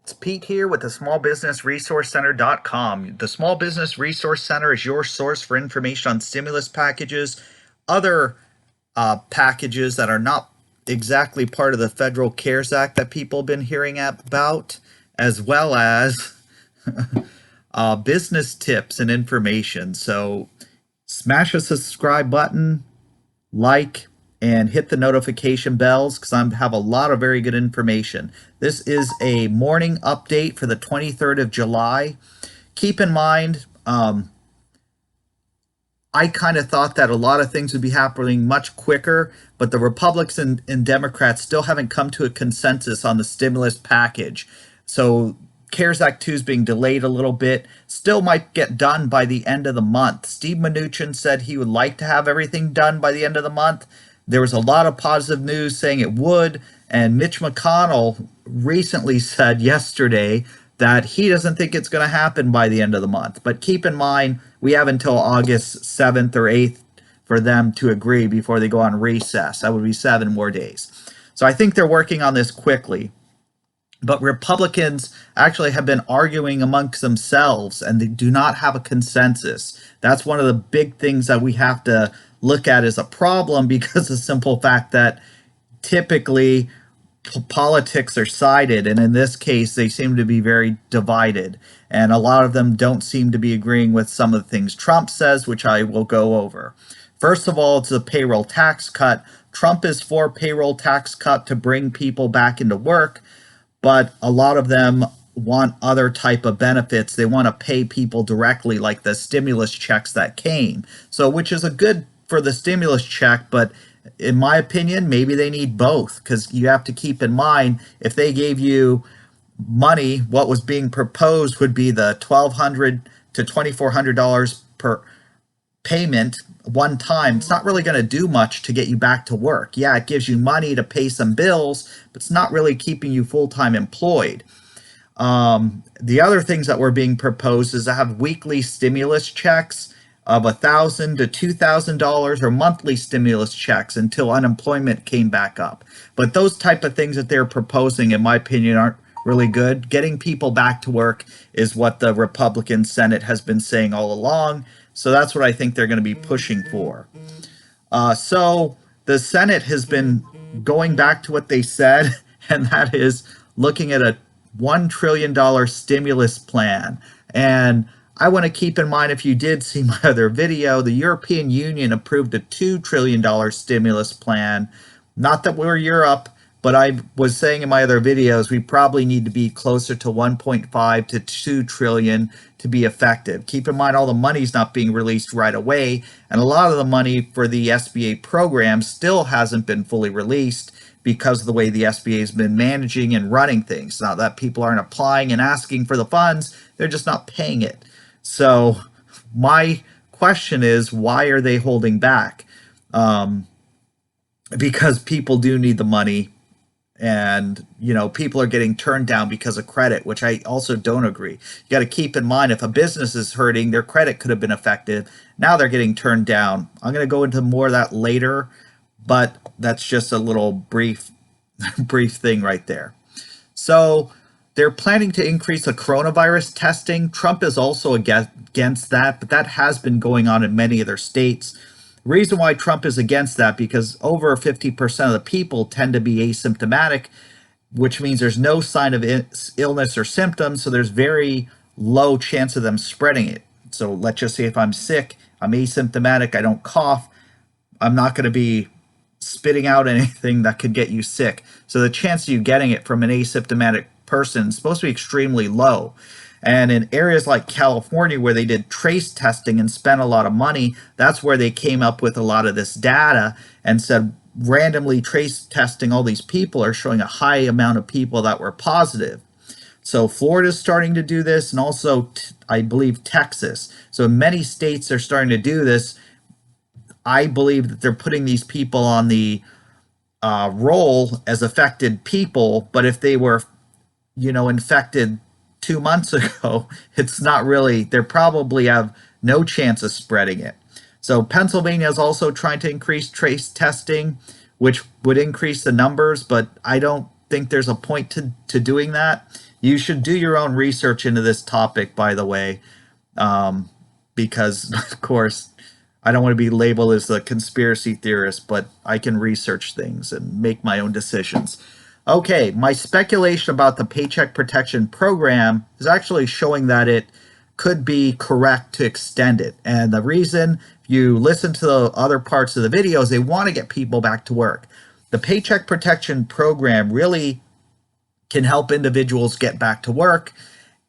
It's Pete here with the smallbusinessresourcecenter.com. The Small Business Resource Center is your source for information on stimulus packages, other packages that are not exactly part of the Federal CARES Act that people have been hearing about, as well as business tips and information. So smash the subscribe button, like, and hit the notification bells because I have a lot of very good information. This is a morning update for the 23rd of July. Keep in mind, I kind of thought that a lot of things would be happening much quicker, but the Republicans and Democrats still haven't come to a consensus on the stimulus package. So CARES Act 2 is being delayed a little bit, still might get done by the end of the month. Steve Mnuchin said he would like to have everything done by the end of the month. There was a lot of positive news saying it would, and Mitch McConnell recently said yesterday that he doesn't think it's going to happen by the end of the month. But keep in mind, we have until August 7th or 8th for them to agree before they go on recess. That would be 7 more days. So I think they're working on this quickly. But Republicans actually have been arguing amongst themselves and they do not have a consensus. That's one of the big things that we have to look at as a problem because of the simple fact that typically politics are sided, and in this case they seem to be very divided, and a lot of them don't seem to be agreeing with some of the things Trump says, which I will go over. First of all, it's a payroll tax cut. Trump is for payroll tax cut to bring people back into work, but a lot of them want other type of benefits. They want to pay people directly, like the stimulus checks that came. So, which is a good for the stimulus check, but in my opinion, maybe they need both, because you have to keep in mind, if they gave you money, what was being proposed would be the $1,200 to $2,400 per payment one time. It's not really going to do much to get you back to work. Yeah, it gives you money to pay some bills, but it's not really keeping you full-time employed. The other things that were being proposed is to have weekly stimulus checks of $1,000 to $2,000 or monthly stimulus checks until unemployment came back up. But those type of things that they're proposing, in my opinion, aren't really good. Getting people back to work is what the Republican Senate has been saying all along. So that's what I think they're going to be pushing for. So the Senate has been going back to what they said, and that is looking at a $1 trillion stimulus plan. And I want to keep in mind, if you did see my other video, the European Union approved a $2 trillion stimulus plan. Not that we're Europe, but I was saying in my other videos, we probably need to be closer to 1.5 to 2 trillion to be effective. Keep in mind, all the money's not being released right away, and a lot of the money for the SBA program still hasn't been fully released because of the way the SBA has been managing and running things. Now that people aren't applying and asking for the funds, they're just not paying it. So my question is, why are they holding back? Because people do need the money, and people are getting turned down because of credit, which I also don't agree. You got to keep in mind, if a business is hurting, their credit could have been effective. Now they're getting turned down. I'm going to go into more of that later, but that's just a little brief thing right there. So they're planning to increase the coronavirus testing. Trump is also against that, but that has been going on in many other states. The reason why Trump is against that, because over 50% of the people tend to be asymptomatic, which means there's no sign of illness or symptoms, so there's very low chance of them spreading it. So let's just say if I'm sick, I'm asymptomatic, I don't cough, I'm not going to be spitting out anything that could get you sick. So the chance of you getting it from an asymptomatic person is supposed to be extremely low. And in areas like California, where they did trace testing and spent a lot of money, that's where they came up with a lot of this data and said randomly trace testing all these people are showing a high amount of people that were positive. So Florida's starting to do this, and also I believe Texas. So in many states they're starting to do this. I believe that they're putting these people on the roll as affected people, but if they were infected 2 months ago, it's not really, they probably have no chance of spreading it. So Pennsylvania is also trying to increase trace testing, which would increase the numbers, but I don't think there's a point to doing that. You should do your own research into this topic, by the way, because, of course, I don't want to be labeled as a conspiracy theorist, but I can research things and make my own decisions. Okay, my speculation about the Paycheck Protection Program is actually showing that it could be correct to extend it. And the reason, if you listen to the other parts of the videos, they want to get people back to work. The Paycheck Protection Program really can help individuals get back to work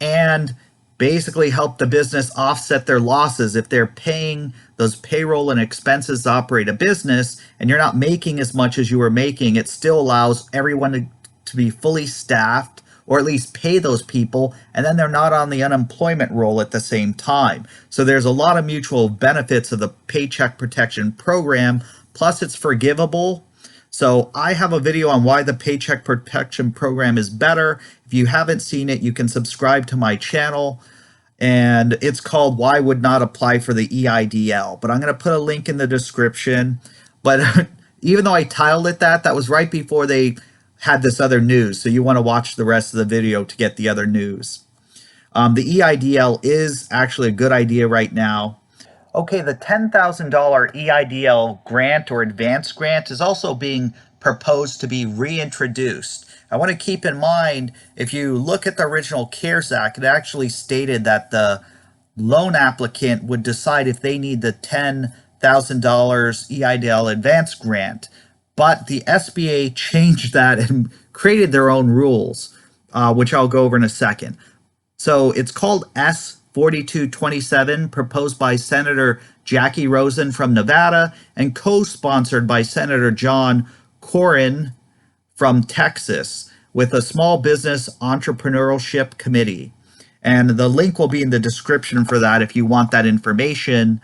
and basically help the business offset their losses. If they're paying those payroll and expenses to operate a business and you're not making as much as you were making, it still allows everyone to be fully staffed, or at least pay those people, and then they're not on the unemployment roll at the same time. So there's a lot of mutual benefits of the Paycheck Protection Program, plus it's forgivable. So I have a video on why the Paycheck Protection Program is better. If you haven't seen it, you can subscribe to my channel, and it's called Why Would Not Apply for the EIDL. But I'm going to put a link in the description. But even though I titled it that was right before they had this other news. So you want to watch the rest of the video to get the other news. The EIDL is actually a good idea right now. Okay, the $10,000 EIDL grant or advance grant is also being proposed to be reintroduced. I want to keep in mind, if you look at the original CARES Act, it actually stated that the loan applicant would decide if they need the $10,000 EIDL advance grant. But the SBA changed that and created their own rules, which I'll go over in a second. So it's called S4227, proposed by Senator Jackie Rosen from Nevada and co-sponsored by Senator John Cornyn from Texas with a Small Business Entrepreneurship Committee. And the link will be in the description for that if you want that information.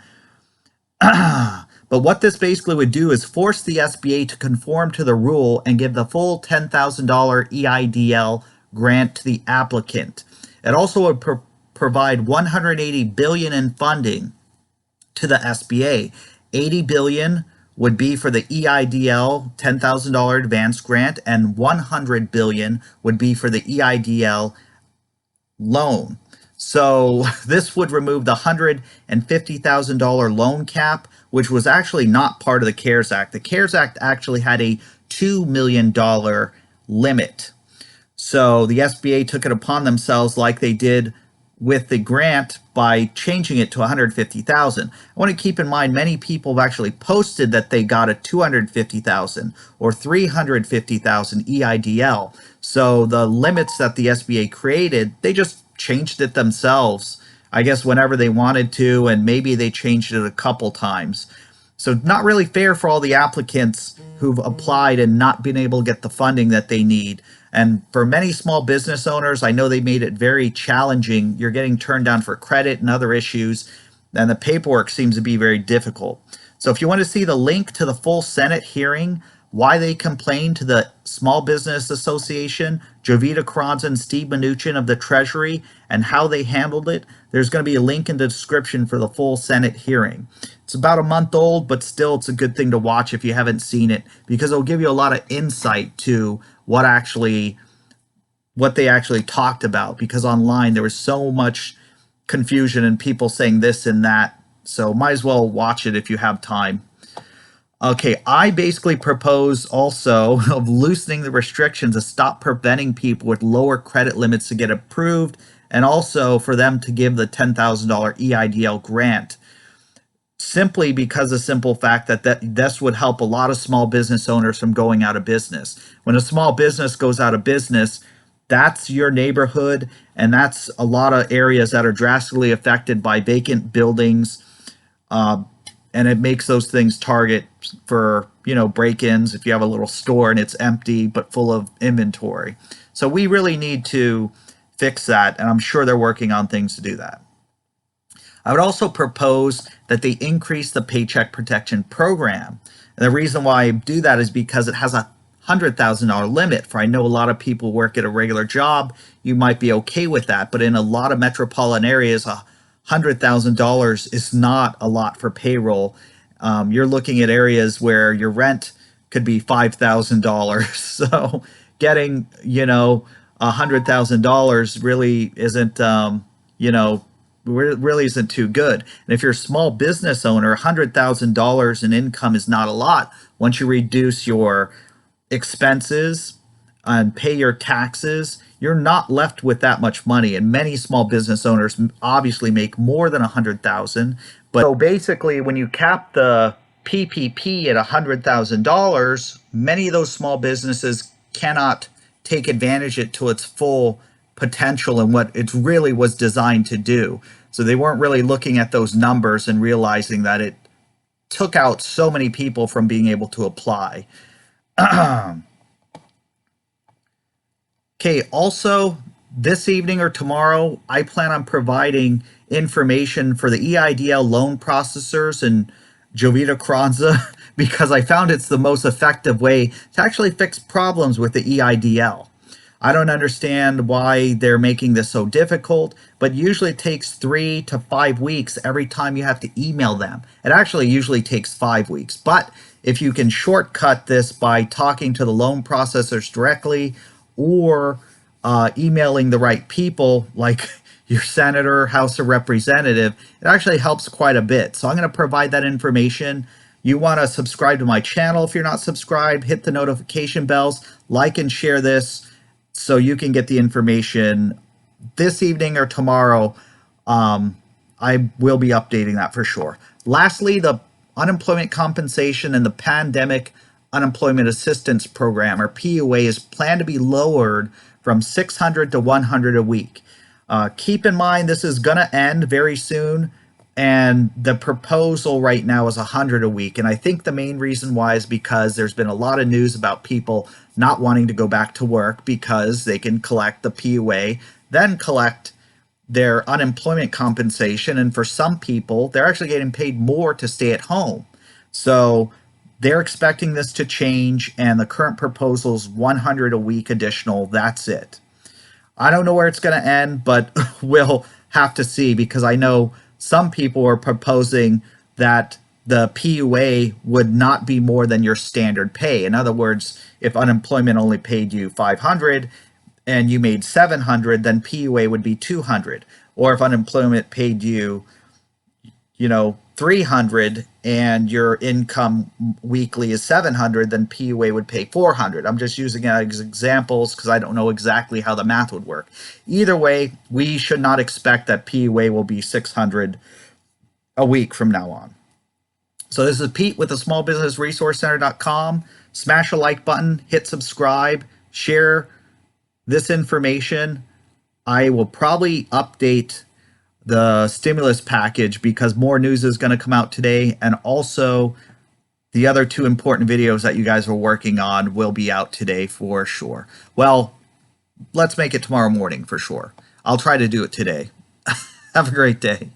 But what this basically would do is force the SBA to conform to the rule and give the full $10,000 EIDL grant to the applicant. It also would provide $180 billion in funding to the SBA. $80 billion would be for the EIDL $10,000 advance grant, and $100 billion would be for the EIDL loan. So this would remove the $150,000 loan cap, which was actually not part of the CARES Act. The CARES Act actually had a $2 million limit. So the SBA took it upon themselves, like they did with the grant, by changing it to $150,000. I want to keep in mind many people have actually posted that they got a $250,000 or $350,000 EIDL. So the limits that the SBA created, they just changed it themselves, I guess, whenever they wanted to, and maybe they changed it a couple times. So not really fair for all the applicants who've applied and not been able to get the funding that they need. And for many small business owners, I know they made it very challenging. You're getting turned down for credit and other issues, and the paperwork seems to be very difficult. So if you want to see the link to the full Senate hearing, why they complained to the Small Business Association, Jovita Carranza and Steve Mnuchin of the Treasury, and how they handled it, there's going to be a link in the description for the full Senate hearing. It's about a month old, but still it's a good thing to watch if you haven't seen it, because it'll give you a lot of insight to what they actually talked about, because online there was so much confusion and people saying this and that. So might as well watch it if you have time. Okay, I basically propose also of loosening the restrictions to stop preventing people with lower credit limits to get approved, and also for them to give the $10,000 EIDL grant, simply because of the simple fact that this would help a lot of small business owners from going out of business. When a small business goes out of business, that's your neighborhood, and that's a lot of areas that are drastically affected by vacant buildings, and it makes those things target for, break-ins if you have a little store and it's empty but full of inventory. So we really need to fix that, and I'm sure they're working on things to do that. I would also propose that they increase the Paycheck Protection Program. And the reason why I do that is because it has a $100,000 limit. For I know a lot of people work at a regular job, you might be okay with that, but in a lot of metropolitan areas, $100,000 is not a lot for payroll. You're looking at areas where your rent could be $5,000. So getting, $100,000 really isn't, really isn't too good. And if you're a small business owner, $100,000 in income is not a lot once you reduce your expenses and pay your taxes. You're not left with that much money, and many small business owners obviously make more than 100,000. But so basically, when you cap the PPP at $100,000, many of those small businesses cannot take advantage it to its full potential and what it really was designed to do. So they weren't really looking at those numbers and realizing that it took out so many people from being able to apply. Okay, also this evening or tomorrow, I plan on providing information for the EIDL loan processors and Jovita Kranza because I found it's the most effective way to actually fix problems with the EIDL. I don't understand why they're making this so difficult, but usually it takes 3 to 5 weeks every time you have to email them. It actually usually takes 5 weeks, but if you can shortcut this by talking to the loan processors directly or emailing the right people, like your senator, House of Representative, it actually helps quite a bit. So I'm going to provide that information. You want to subscribe to my channel if you're not subscribed, hit the notification bells, like and share this so you can get the information this evening or tomorrow. I will be updating that for sure. Lastly, the unemployment compensation and the pandemic unemployment assistance program, or PUA, is planned to be lowered from 600 to 100 a week. Keep in mind, this is going to end very soon, and the proposal right now is 100 a week. And I think the main reason why is because there's been a lot of news about people not wanting to go back to work because they can collect the PUA, then collect their unemployment compensation. And for some people, they're actually getting paid more to stay at home. So they're expecting this to change, and the current proposal is 100 a week additional. That's it. I don't know where it's going to end, but we'll have to see, because I know some people are proposing that the PUA would not be more than your standard pay. In other words, if unemployment only paid you 500 and you made 700, then PUA would be 200. Or if unemployment paid you, 300 and your income weekly is 700, then PUA would pay 400. I'm just using it as examples because I don't know exactly how the math would work. Either way, we should not expect that PUA will be 600 a week from now on. So this is Pete with the smallbusinessresourcecenter.com. Smash a like button, hit subscribe, share this information. I will probably update the stimulus package because more news is going to come out today, and also the other 2 important videos that you guys were working on will be out today for sure. Well, let's make it tomorrow morning for sure. I'll try to do it today. Have a great day.